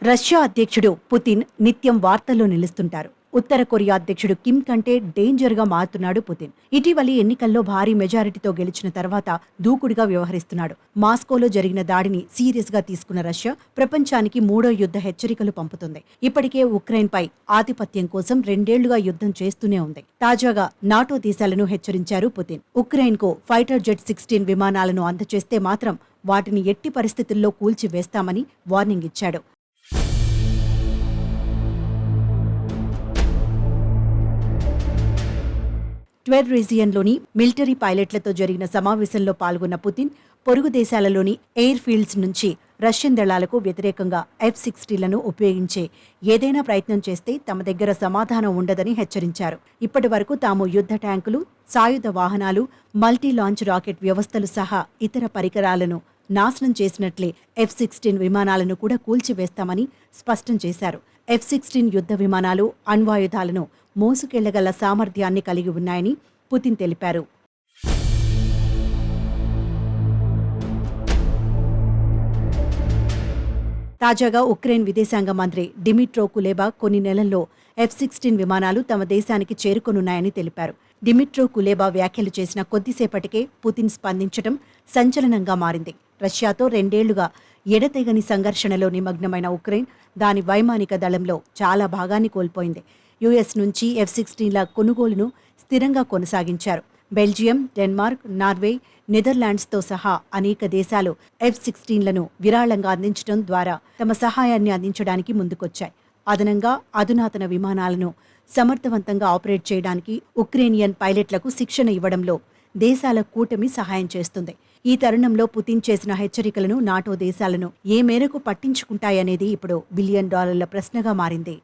Russia అధ్యక్షుడు Putin నిత్యం వార్తల్లో నిలుస్తుంటారు. ఉత్తర కొరియా అధ్యక్షుడు కిమ్ కంటే డేంజర్గా మారుతున్నాడు పుతిన్. ఇటీవలి ఎన్నికల్లో భారీ మెజారిటీతో గెలిచిన తర్వాత దూకుడుగా వ్యవహరిస్తున్నాడు. మాస్కోలో జరిగిన దాడిని సీరియస్గా తీసుకున్న రష్యా ప్రపంచానికి మూడో యుద్ధ హెచ్చరికలు పంపుతుంది. ఇప్పటికే ఉక్రెయిన్పై ఆధిపత్యం కోసం 2 ఏళ్లుగా యుద్ధం చేస్తూనే ఉంది. తాజాగా నాటో దేశాలను హెచ్చరించారు పుతిన్. ఉక్రెయిన్కు ఫైటర్ జెట్ 16 విమానాలను అందజేస్తే మాత్రం వాటిని ఎట్టి పరిస్థితుల్లో కూల్చివేస్తామని వార్నింగ్ ఇచ్చాడు. ట్వెర్ రీజియన్లోని మిలిటరీ పైలట్లతో జరిగిన సమావేశంలో పాల్గొన్న పుతిన్ పొరుగు దేశాలలోని ఎయిర్ ఫీల్డ్స్ నుంచి రష్యన్ దళాలకు వ్యతిరేకంగా F-16లను ఉపయోగించే ఏదైనా ప్రయత్నం చేస్తే తమ దగ్గర సమాధానం ఉండదని హెచ్చరించారు. ఇప్పటి వరకు తాము యుద్ధ ట్యాంకులు, సాయుధ వాహనాలు, మల్టీ లాంచ్ రాకెట్ వ్యవస్థలు సహా ఇతర పరికరాలను నాశనం చేసినట్లే F-16 విమానాలను కూడా కూల్చివేస్తామని స్పష్టం చేశారు. F-16 యుద్ధ విమానాలు అణ్వాయుధాలను మోసుకెళ్లగల సామర్థ్యాన్ని కలిగి ఉన్నాయని పుతిన్ తెలిపారు. తాజాగా ఉక్రెయిన్ విదేశాంగ మంత్రి డిమిట్రో కులెబా కొన్ని నెలల్లో F-16 విమానాలు తమ దేశానికి చేరుకొనున్నాయని తెలిపారు. డిమిట్రో కులెబా వ్యాఖ్యలు చేసిన కొద్దిసేపటికే పుతిన్ స్పందించడం సంచలనంగా మారింది. రష్యాతో 2 ఏళ్లుగా ఎడతెగని సంఘర్షణలో నిమగ్నమైన ఉక్రెయిన్ దాని వైమానిక దళంలో చాలా భాగాన్ని కోల్పోయింది. యుఎస్ నుంచి F-16ల కొనుగోలును స్థిరంగా కొనసాగించారు. బెల్జియం, డెన్మార్క్, నార్వే, నెదర్లాండ్స్తో సహా అనేక దేశాలు F-16లను విరాళంగా అందించడం ద్వారా తమ సహాయాన్ని అందించడానికి ముందుకొచ్చాయి. అదనంగా అధునాతన విమానాలను సమర్థవంతంగా ఆపరేట్ చేయడానికి ఉక్రేనియన్ పైలట్లకు శిక్షణ ఇవ్వడంలో దేశాల కూటమి సహాయం చేస్తుంది. ఈ తరుణంలో పుతిన్ చేసిన హెచ్చరికలను నాటో దేశాలను ఏ మేరకు పట్టించుకుంటాయనేది ఇప్పుడు $1 బిలియన్ ప్రశ్నగా మారింది.